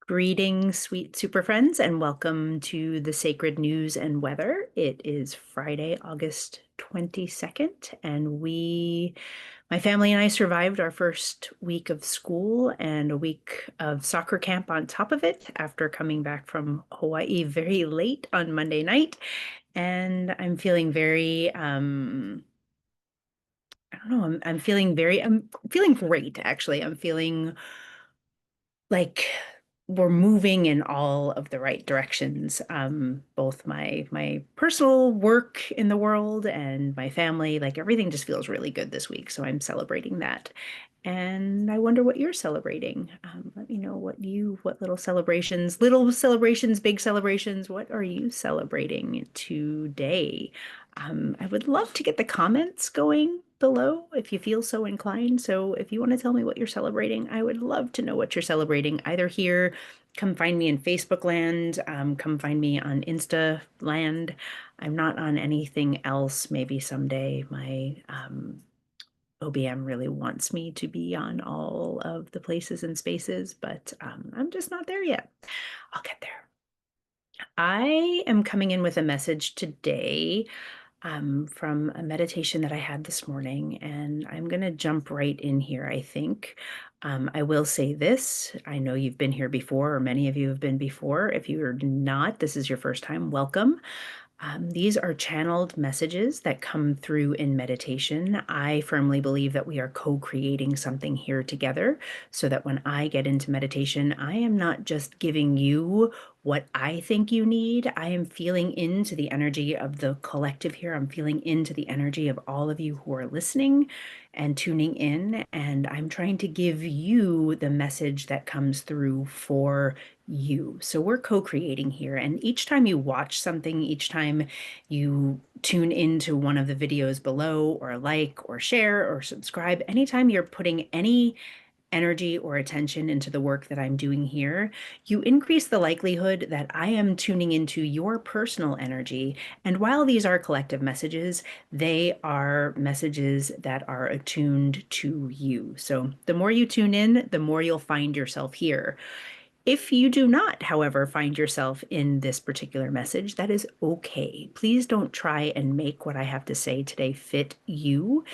Greetings, sweet super friends, and welcome to the Sacred News and Weather. It is Friday, August 22nd, and my family and I survived our first week of school and a week of soccer camp on top of it after coming back from Hawaii very late on Monday night. And I'm feeling very, I don't know, I'm feeling great, actually. I'm feeling like we're moving in all of the right directions. Both my personal work in the world and my family, like everything just feels really good this week. So I'm celebrating that. And I wonder what you're celebrating. Let me know what little celebrations, big celebrations, what are you celebrating today? I would love to get the comments going below if you feel so inclined. So if you want to tell me what you're celebrating, I would love to know what you're celebrating. Either here, come find me in Facebook land, come find me on Insta land. I'm not on anything else. Maybe someday my OBM really wants me to be on all of the places and spaces, but I'm just not there yet. I'll get there. I am coming in with a message today from a meditation that I had this morning, and I'm going to jump right in here, I think. I will say this. I know you've been here before, or many of you have been before. If you're not, this is your first time, welcome. These are channeled messages that come through in meditation. I firmly believe that we are co-creating something here together so that when I get into meditation, I am not just giving you what I think you need. I am feeling into the energy of the collective here. I'm feeling into the energy of all of you who are listening and tuning in. And I'm trying to give you the message that comes through for you. So we're co-creating here. And each time you watch something, each time you tune into one of the videos below, or like, or share, or subscribe, anytime you're putting any energy or attention into the work that I'm doing here, you increase the likelihood that I am tuning into your personal energy. And while these are collective messages, they are messages that are attuned to you. So the more you tune in, the more you'll find yourself here. If you do not, however, find yourself in this particular message, that is okay. Please don't try and make what I have to say today fit you.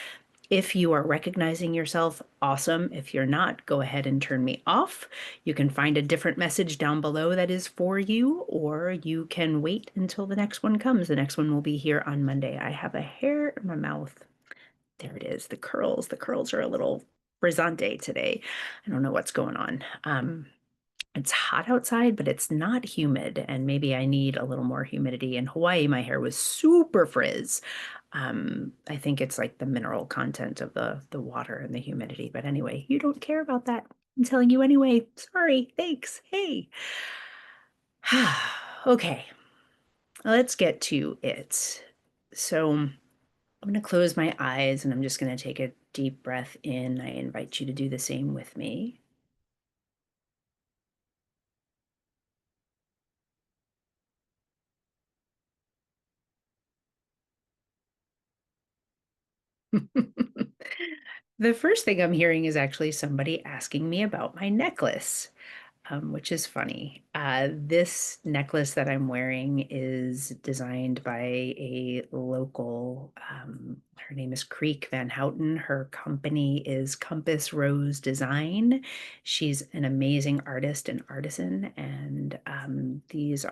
If you are recognizing yourself, awesome. If you're not, go ahead and turn me off. You can find a different message down below that is for you, or you can wait until the next one comes. The next one will be here on Monday. I have a hair in my mouth. There it is, the curls. The curls are a little brisante today. I don't know what's going on. It's hot outside, but it's not humid, and maybe I need a little more humidity. In Hawaii, my hair was super frizz. I think it's like the mineral content of the water and the humidity. But anyway, you don't care about that. I'm telling you anyway. Sorry. Thanks. Hey. Okay, let's get to it. So I'm going to close my eyes and I'm just going to take a deep breath in. I invite you to do the same with me. The first thing I'm hearing is actually somebody asking me about my necklace, which is funny. This necklace that I'm wearing is designed by a local, her name is Creek Van Houten. Her company is Compass Rose Design. She's an amazing artist and artisan, and these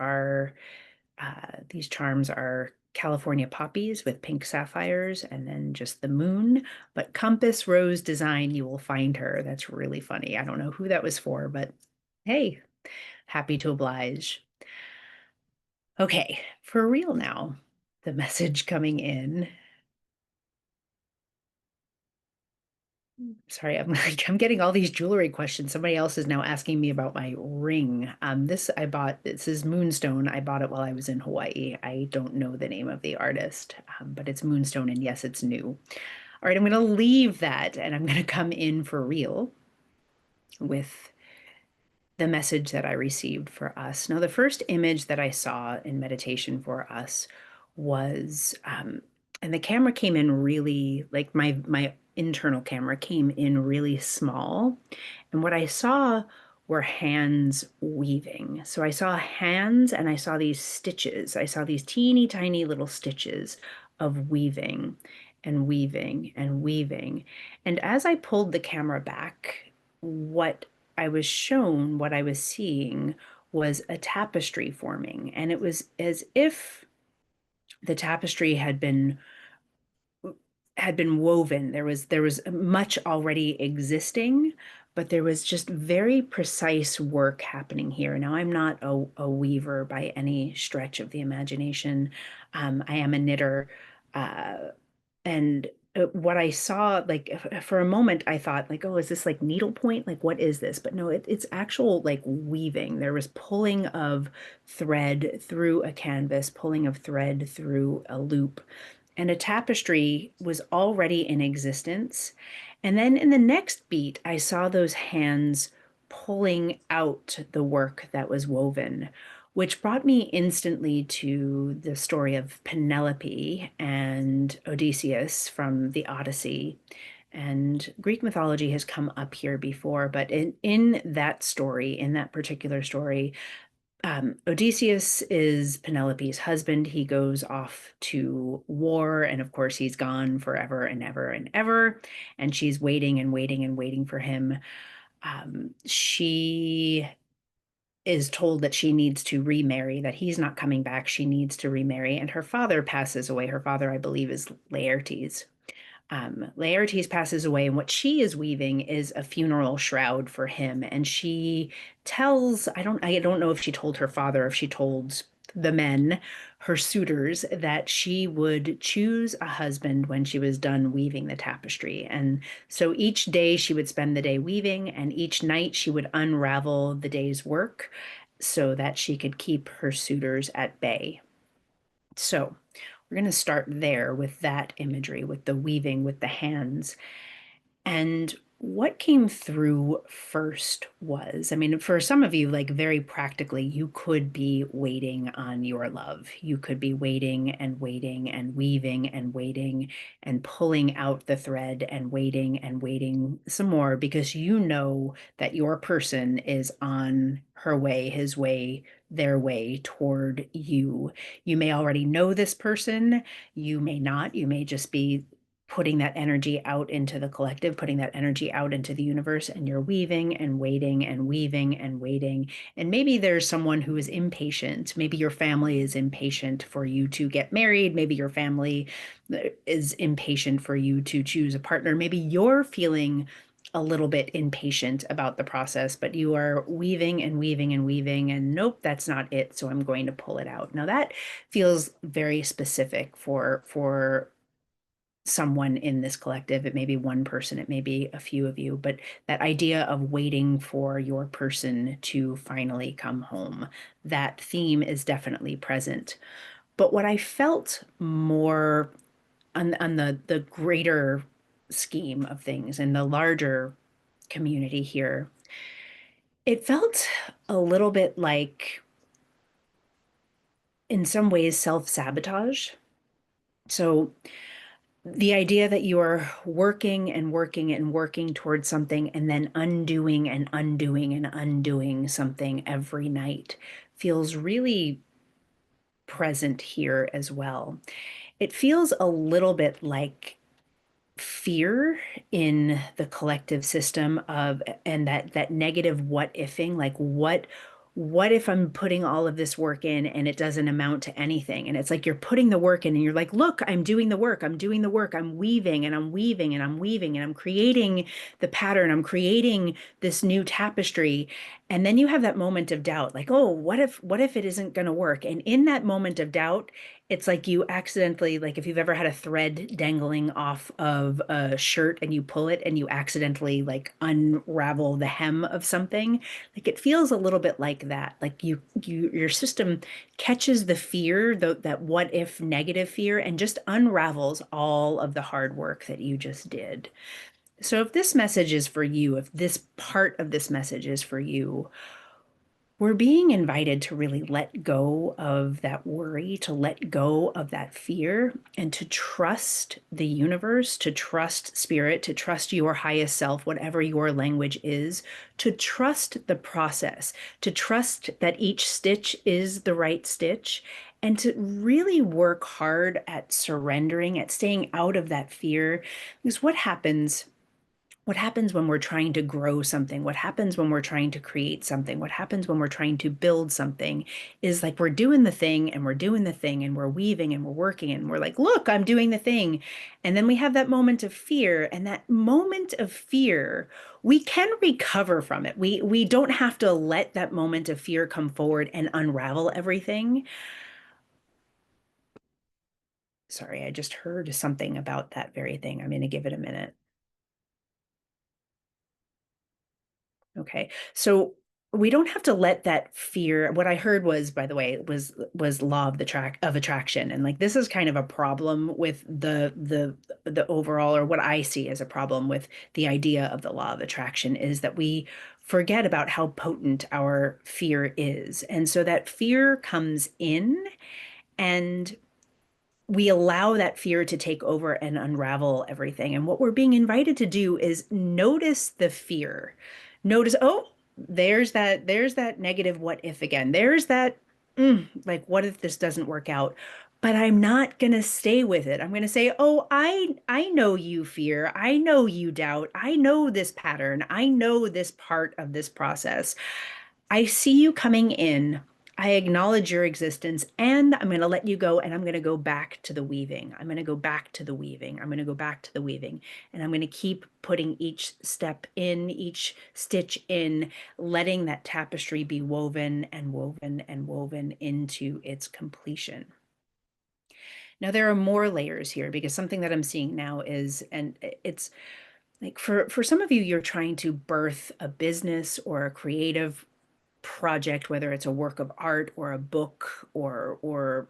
charms are California poppies with pink sapphires and then just the moon. But Compass Rose Design, you will find her. That's really funny. I don't know who that was for, but hey, happy to oblige. Okay, for real now, the message coming in. Sorry, I'm getting all these jewelry questions. Somebody else is now asking me about my ring. This is Moonstone. I bought it while I was in Hawaii. I don't know the name of the artist, but it's Moonstone, and yes, it's new. All right, I'm going to leave that and I'm going to come in for real with the message that I received for us. Now, the first image that I saw in meditation for us was, and the camera came in really, like my internal camera came in really small. And what I saw were hands weaving. So I saw hands and I saw these stitches. I saw these teeny tiny little stitches of weaving and weaving and weaving. And as I pulled the camera back, what I was shown, what I was seeing was a tapestry forming. And it was as if the tapestry had been woven. There was much already existing, but there was just very precise work happening here. Now, I'm not a weaver by any stretch of the imagination. I am a knitter, uh, and what I saw, like for a moment, I thought, like, oh, is this like needlepoint? Like, what is this? But no, it's actual like weaving. There was pulling of thread through a canvas, pulling of thread through a loop, and a tapestry was already in existence. And then in the next beat, I saw those hands pulling out the work that was woven, which brought me instantly to the story of Penelope and Odysseus from the Odyssey. And Greek mythology has come up here before, but in that story, in that particular story, Odysseus is Penelope's husband. He goes off to war, and of course, he's gone forever and ever and ever. And she's waiting and waiting and waiting for him. She is told that she needs to remarry, that he's not coming back. She needs to remarry. And her father passes away. Her father, I believe, is Laertes. Laertes passes away, and what she is weaving is a funeral shroud for him. And she tells, I don't know if she told her father, if she told the men, her suitors, that she would choose a husband when she was done weaving the tapestry. And so each day she would spend the day weaving, and each night she would unravel the day's work so that she could keep her suitors at bay. So we're going to start there with that imagery, with the weaving, with the hands. And what came through first was, I mean, for some of you, like very practically, you could be waiting on your love. You could be waiting and waiting and weaving and waiting and pulling out the thread and waiting some more because you know that your person is on her way, his way, their way toward you. You may already know this person. You may not. You may just be putting that energy out into the collective, putting that energy out into the universe, and you're weaving and waiting and weaving and waiting. And maybe there's someone who is impatient. Maybe your family is impatient for you to get married. Maybe your family is impatient for you to choose a partner. Maybe you're feeling a little bit impatient about the process, but you are weaving and weaving and weaving, and nope, that's not it. So I'm going to pull it out. Now that feels very specific for someone in this collective. It may be one person, it may be a few of you, but that idea of waiting for your person to finally come home, that theme is definitely present. But what I felt more on the greater scheme of things and the larger community here, it felt a little bit like, in some ways, self-sabotage. So the idea that you are working and working and working towards something and then undoing and undoing and undoing something every night feels really present here as well. It feels a little bit like fear in the collective system of, and that negative what ifing, like what if I'm putting all of this work in and it doesn't amount to anything? And it's like you're putting the work in and you're like, look, I'm doing the work, I'm doing the work, I'm weaving and I'm weaving and I'm weaving and I'm creating the pattern, I'm creating this new tapestry. And then you have that moment of doubt, like, oh, what if it isn't going to work? And in that moment of doubt, it's like you accidentally, like if you've ever had a thread dangling off of a shirt and you pull it and you accidentally like unravel the hem of something, like it feels a little bit like that. Like your system catches the fear, that what if negative fear, and just unravels all of the hard work that you just did. So if this message is for you, if this part of this message is for you, we're being invited to really let go of that worry, to let go of that fear, and to trust the universe, to trust spirit, to trust your highest self, whatever your language is, to trust the process, to trust that each stitch is the right stitch, and to really work hard at surrendering, at staying out of that fear. Because what happens when we're trying to grow something? What happens when we're trying to create something? What happens when we're trying to build something is like we're doing the thing and we're doing the thing and we're weaving and we're working and we're like, look, I'm doing the thing. And then we have that moment of fear. And that moment of fear, we can recover from it. We don't have to let that moment of fear come forward and unravel everything. Sorry, I just heard something about that very thing. I'm going to give it a minute. Okay. So we don't have to let that fear. What I heard was, by the way, was law of the track of attraction. And like this is kind of a problem with the overall, or what I see as a problem with the idea of the law of attraction is that we forget about how potent our fear is. And so that fear comes in and we allow that fear to take over and unravel everything. And what we're being invited to do is notice the fear. Notice, oh, there's that negative what if again. There's that like what if this doesn't work out? But I'm not going to stay with it. I'm going to say, "Oh, I know you fear. I know you doubt. I know this pattern. I know this part of this process. I see you coming in. I acknowledge your existence and I'm going to let you go and I'm going to go back to the weaving. I'm going to go back to the weaving. I'm going to go back to the weaving and I'm going to keep putting each step in, each stitch in, letting that tapestry be woven and woven and woven into its completion. Now, there are more layers here because something that I'm seeing now is, and it's like for some of you, you're trying to birth a business or a creative project, whether it's a work of art or a book what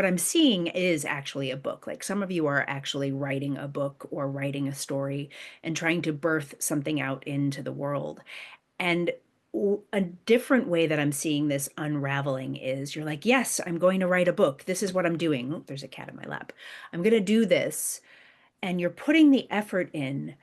I'm seeing is actually a book. Like some of you are actually writing a book or writing a story and trying to birth something out into the world. And a different way that I'm seeing this unraveling is you're like, yes, I'm going to write a book. This is what I'm doing. Oh, there's a cat in my lap. I'm going to do this. And you're putting the effort in,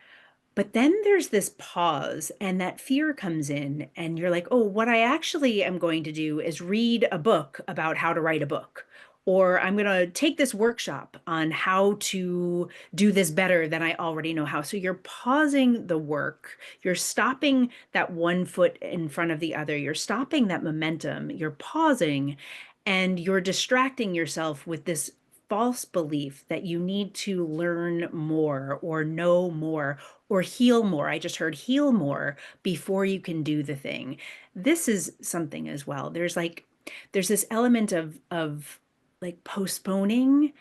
but then there's this pause, and that fear comes in, and you're like, oh, what I actually am going to do is read a book about how to write a book. Or I'm going to take this workshop on how to do this better than I already know how. So you're pausing the work. You're stopping that one foot in front of the other. You're stopping that momentum. You're pausing and you're distracting yourself with this false belief that you need to learn more or know more or heal more. I just heard heal more before you can do the thing. This is something as well. There's this element of like postponing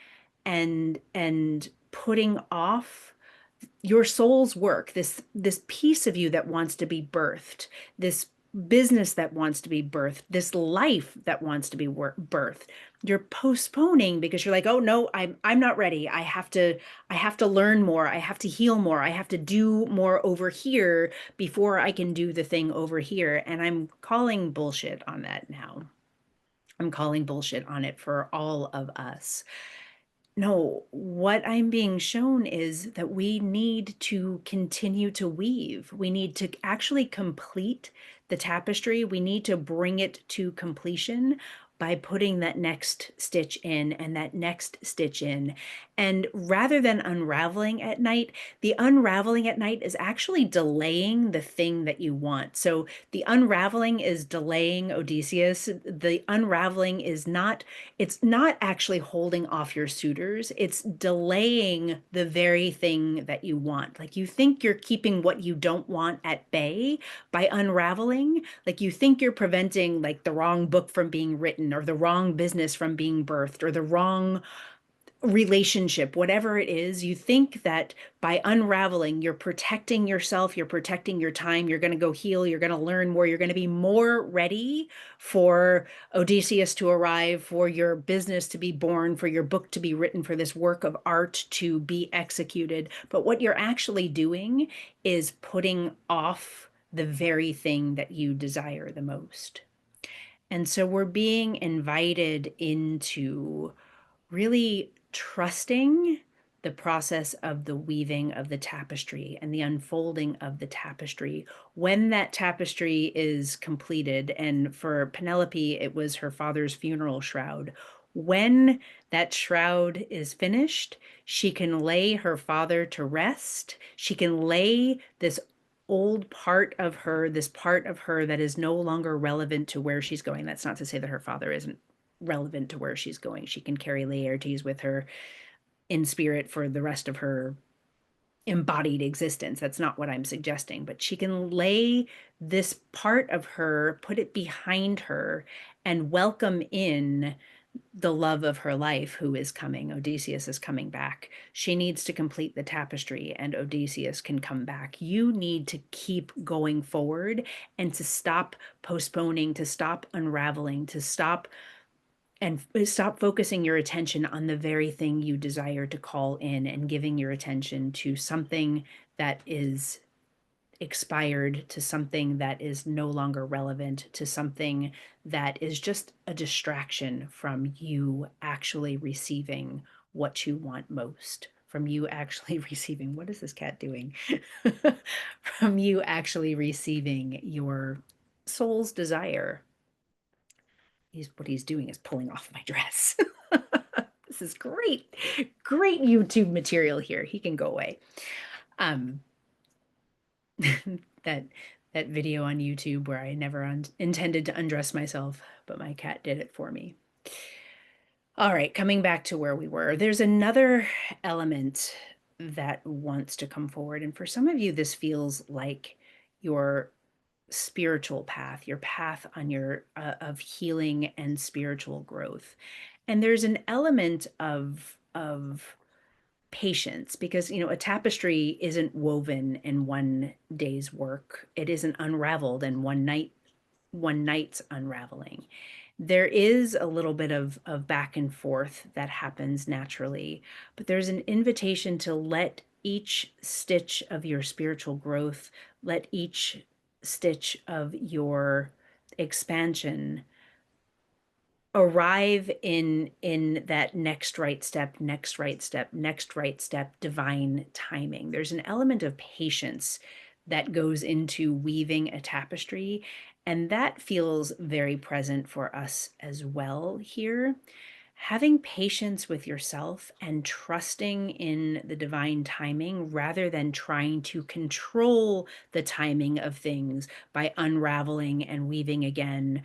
and putting off your soul's work, this piece of you that wants to be birthed, this business that wants to be birthed, this life that wants to be birthed. You're postponing because you're like, oh no, I'm not ready. I have to learn more. I have to heal more. I have to do more over here before I can do the thing over here. And I'm calling bullshit on that now. I'm calling bullshit on it for all of us. No, what I'm being shown is that we need to continue to weave. We need to actually complete the tapestry. We need to bring it to completion by putting that next stitch in and that next stitch in. And rather than unraveling at night, the unraveling at night is actually delaying the thing that you want. So the unraveling is delaying Odysseus. The unraveling is not, it's not actually holding off your suitors. It's delaying the very thing that you want. Like you think you're keeping what you don't want at bay by unraveling. Like you think you're preventing like the wrong book from being written or the wrong business from being birthed or the wrong relationship, whatever it is, you think that by unraveling, you're protecting yourself, you're protecting your time, you're going to go heal, you're going to learn more, you're going to be more ready for Odysseus to arrive, for your business to be born, for your book to be written, for this work of art to be executed. But what you're actually doing is putting off the very thing that you desire the most. And so we're being invited into really trusting the process of the weaving of the tapestry and the unfolding of the tapestry when that tapestry is completed. And for Penelope, it was her father's funeral shroud. When that shroud is finished, she can lay her father to rest. She can lay this old part of her, this part of her that is no longer relevant to where she's going. That's not to say that her father isn't relevant to where she's going. She can carry Laertes with her in spirit for the rest of her embodied existence. That's not what I'm suggesting, but she can lay this part of her, put it behind her, and welcome in the love of her life who is coming. Odysseus is coming back. She needs to complete the tapestry, and Odysseus can come back. You need to keep going forward and to stop postponing, to stop unraveling, to stop focusing your attention on the very thing you desire to call in and giving your attention to something that is expired, to something that is no longer relevant, to something that is just a distraction from you actually receiving what you want most, from you actually receiving, what is this cat doing? From you actually receiving your soul's desire. What he's doing is pulling off my dress. This is great, great YouTube material here. He can go away. Um, that that video on YouTube where I never intended to undress myself, but my cat did it for me. All right, coming back to where we were, there's another element that wants to come forward. And for some of you, this feels like your spiritual path, your path on your of healing and spiritual growth. And there's an element of patience because a tapestry isn't woven in one day's work. It isn't unraveled in one night's unraveling. There is a little bit of back and forth that happens naturally, but there's an invitation to let each stitch of your spiritual growth, let each stitch of your expansion arrive in that next right step, next right step, next right step, divine timing. There's an element of patience that goes into weaving a tapestry, and that feels very present for us as well here. Having patience with yourself and trusting in the divine timing rather than trying to control the timing of things by unraveling and weaving again,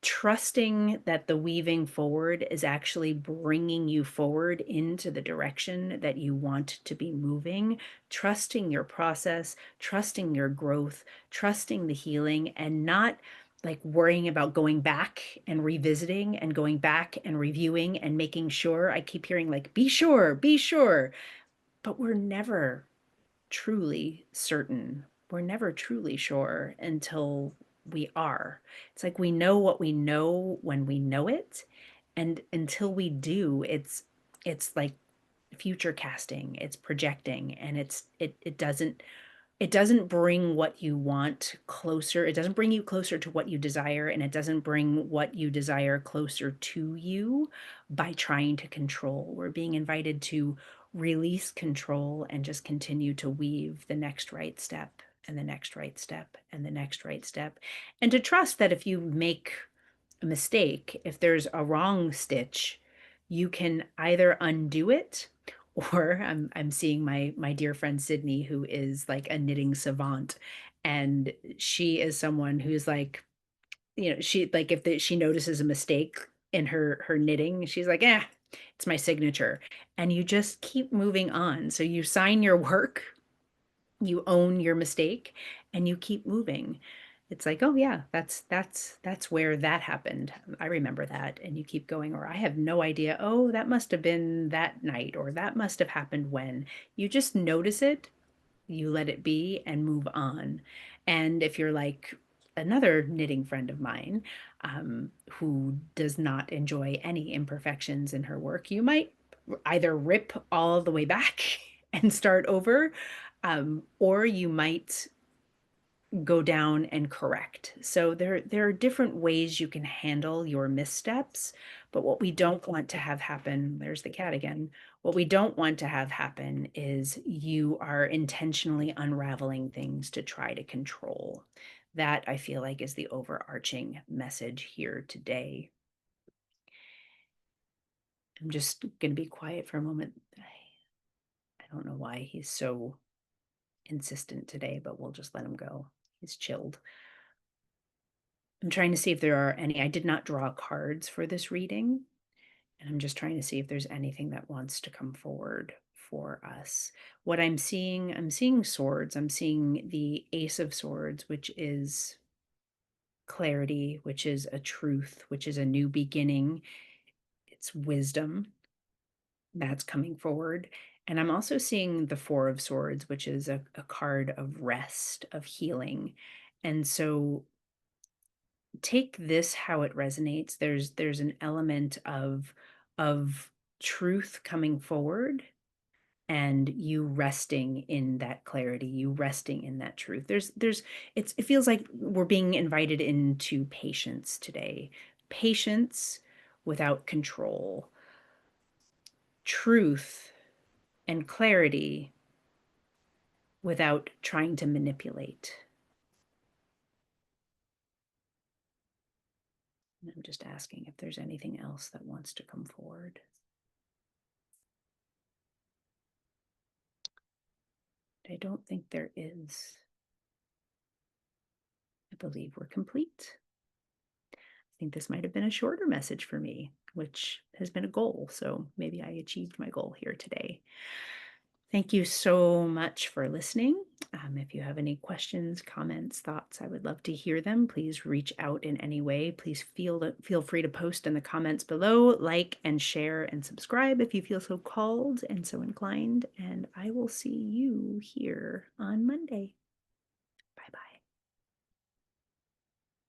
trusting that the weaving forward is actually bringing you forward into the direction that you want to be moving, trusting your process, trusting your growth, trusting the healing, and not like worrying about going back and revisiting and going back and reviewing and making sure. I keep hearing like, be sure, but we're never truly certain. We're never truly sure until we are. It's like we know what we know when we know it, and until we do, it's like future casting, it's projecting, and it doesn't bring what you want closer. It doesn't bring you closer to what you desire, and it doesn't bring what you desire closer to you by trying to control. We're being invited to release control and just continue to weave the next right step and the next right step and the next right step. And to trust that if you make a mistake, if there's a wrong stitch, you can either undo it, or I'm seeing my dear friend Sydney, who is like a knitting savant, and she is someone who's like, she like if she notices a mistake in her knitting, she's like, it's my signature, and you just keep moving on. So you sign your work, you own your mistake, and you keep moving. It's like, oh yeah, that's where that happened. I remember that. And you keep going, or I have no idea. Oh, that must have been that night, or that must have happened when. You just notice it, you let it be, and move on. And if you're like another knitting friend of mine, who does not enjoy any imperfections in her work, you might either rip all the way back and start over, or you might go down and correct. So there are different ways you can handle your missteps, but what we don't want to have happen, there's the cat again. What we don't want to have happen is you are intentionally unraveling things to try to control. That I feel like is the overarching message here today. I'm just going to be quiet for a moment. I don't know why he's so insistent today, but we'll just let him go. He's chilled. I'm trying to see if there are any. I did not draw cards for this reading, and I'm just trying to see if there's anything that wants to come forward for us. What I'm seeing swords. I'm seeing the Ace of Swords, which is clarity, which is a truth, which is a new beginning. It's wisdom that's coming forward. And I'm also seeing the Four of Swords, which is a card of rest, of healing. And so take this how it resonates. There's an element of truth coming forward and you resting in that clarity, you resting in that truth. It feels like we're being invited into patience today. Patience without control. Truth and clarity without trying to manipulate. And I'm just asking if there's anything else that wants to come forward. I don't think there is. I believe we're complete. I think this might have been a shorter message for me, which has been a goal. So maybe I achieved my goal here today. Thank you so much for listening. If you have any questions, comments, thoughts, I would love to hear them. Please reach out in any way. Please feel free to post in the comments below, like and share and subscribe if you feel so called and so inclined. And I will see you here on Monday.